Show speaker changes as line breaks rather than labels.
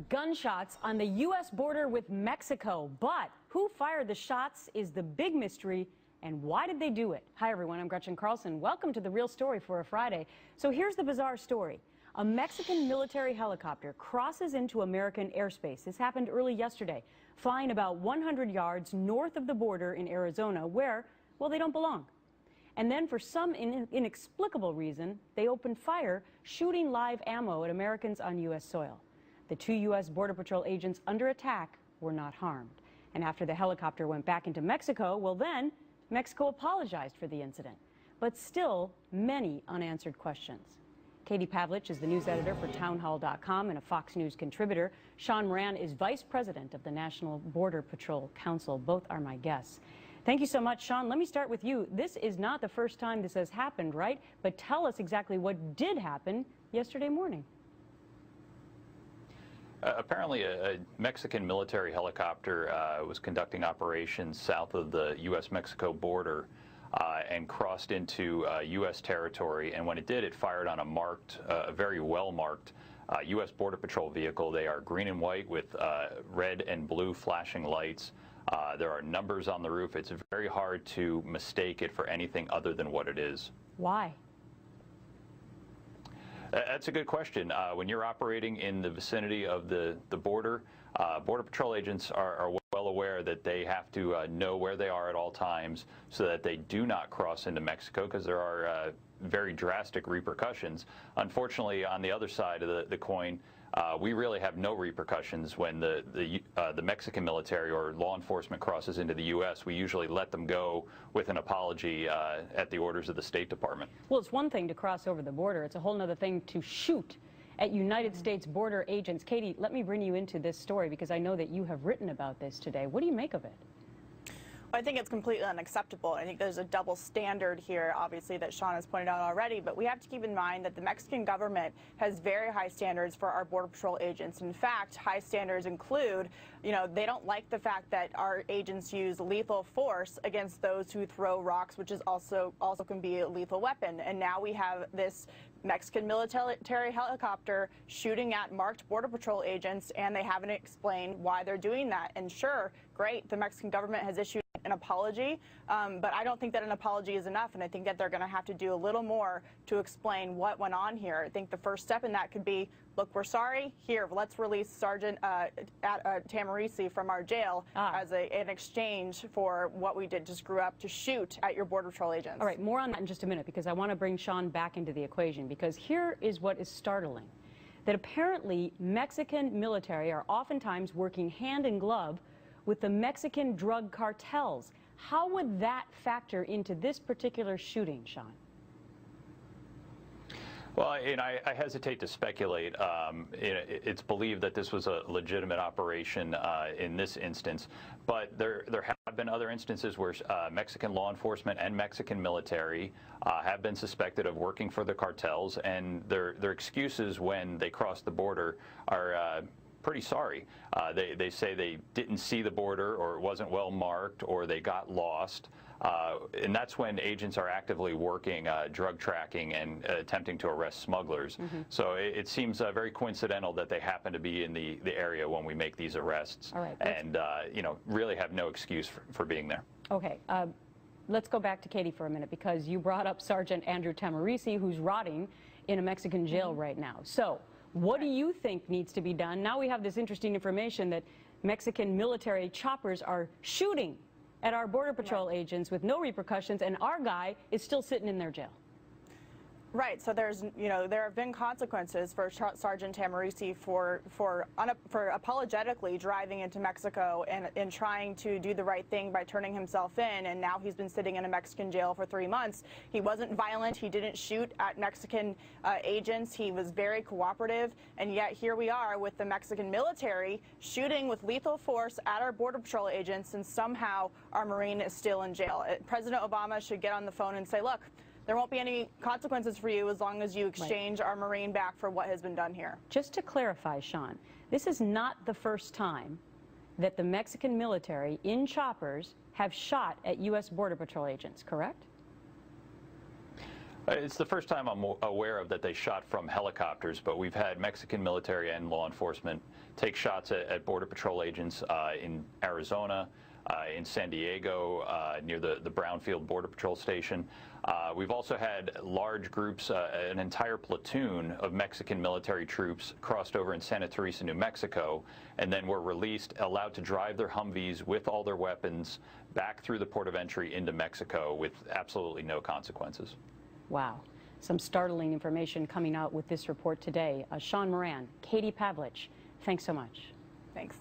Gunshots on the U.S. border with Mexico. But who fired the shots is the big mystery, and why did they do it? Hi, everyone. I'm Gretchen Carlson. Welcome to The Real Story for a Friday. So here's the bizarre story. A Mexican military helicopter crosses into American airspace. This happened early yesterday, flying about 100 yards north of the border in Arizona, where, well, they don't belong. And then for some inexplicable reason, they opened fire, shooting live ammo at Americans on U.S. soil. The two U.S. Border Patrol agents under attack were not harmed. And after the helicopter went back into Mexico, well then, Mexico apologized for the incident. But still, many unanswered questions. Katie Pavlich is the news editor for townhall.com and a Fox News contributor. Sean Moran is vice president of the National Border Patrol Council. Both are my guests. Thank you so much, Sean. Let me start with you. This is not the first time this has happened, right? But tell us exactly what did happen yesterday morning.
Apparently, a Mexican military helicopter was conducting operations south of the U.S.-Mexico border and crossed into U.S. territory. And when it did, it fired on a very well-marked U.S. Border Patrol vehicle. They are green and white with red and blue flashing lights. There are numbers on the roof. It's very hard to mistake it for anything other than what it is.
Why?
That's a good question. When you're operating in the vicinity of the border, Border Patrol agents are well aware that they have to know where they are at all times so that they do not cross into Mexico, because there are very drastic repercussions. Unfortunately, on the other side of the coin, we really have no repercussions when the Mexican military or law enforcement crosses into the U.S. We usually let them go with an apology at the orders of the State Department.
Well, it's one thing to cross over the border. It's a whole other thing to shoot at United States border agents. Katie, let me bring you into this story because I know that you have written about this today. What do you make of it?
I think it's completely unacceptable. I think there's a double standard here, obviously, that Sean has pointed out already, but we have to keep in mind that the Mexican government has very high standards for our Border Patrol agents. In fact, high standards include, they don't like the fact that our agents use lethal force against those who throw rocks, which is also can be a lethal weapon. And now we have this Mexican military helicopter shooting at marked Border Patrol agents, and they haven't explained why they're doing that. And sure, great, the Mexican government has issued an apology, but I don't think that an apology is enough, and I think that they're going to have to do a little more to explain what went on here. I think the first step in that could be, look, we're sorry, here, let's release Sergeant Tamarisi from our jail as an exchange for what we did to screw up, to shoot at your Border Patrol agents.
All right, more on that in just a minute, because I want to bring Sean back into the equation, because here is what is startling, that apparently Mexican military are oftentimes working hand in glove with the Mexican drug cartels. How would that factor into this particular shooting, Sean?
Well, I hesitate to speculate. It's believed that this was a legitimate operation in this instance, but there have been other instances where Mexican law enforcement and Mexican military have been suspected of working for the cartels, and their excuses when they cross the border are pretty sorry. They say they didn't see the border, or it wasn't well marked, or they got lost. And that's when agents are actively working drug tracking and attempting to arrest smugglers. So it seems very coincidental that they happen to be in the area when we make these arrests.
All right,
and really have no excuse for being there.
Okay. Let's go back to Katie for a minute, because you brought up Sergeant Andrew Tamarisi, who's rotting in a Mexican jail right now. So what do you think needs to be done? Now we have this interesting information that Mexican military choppers are shooting at our Border Patrol agents with no repercussions, and our guy is still sitting in their jail.
Right. So there have been consequences for Sergeant Tamarisi for apologetically driving into Mexico and trying to do the right thing by turning himself in, and now he's been sitting in a Mexican jail for 3 months. He wasn't violent. He didn't shoot at Mexican agents. He was very cooperative, and yet here we are with the Mexican military shooting with lethal force at our Border Patrol agents, and somehow our Marine is still in jail. President Obama should get on the phone and say, look, there won't be any consequences for you as long as you exchange our Marine back for what has been done here.
Just to clarify, Sean, this is not the first time that the Mexican military in choppers have shot at U.S. Border Patrol agents, correct?
It's the first time I'm aware of that they shot from helicopters, but we've had Mexican military and law enforcement take shots at Border Patrol agents in Arizona, in San Diego, near the Brownfield Border Patrol station. We've also had large groups, an entire platoon of Mexican military troops crossed over in Santa Teresa, New Mexico, and then were released, allowed to drive their Humvees with all their weapons back through the port of entry into Mexico with absolutely no consequences.
Wow. Some startling information coming out with this report today. Sean Moran, Katie Pavlich, thanks so much.
Thanks.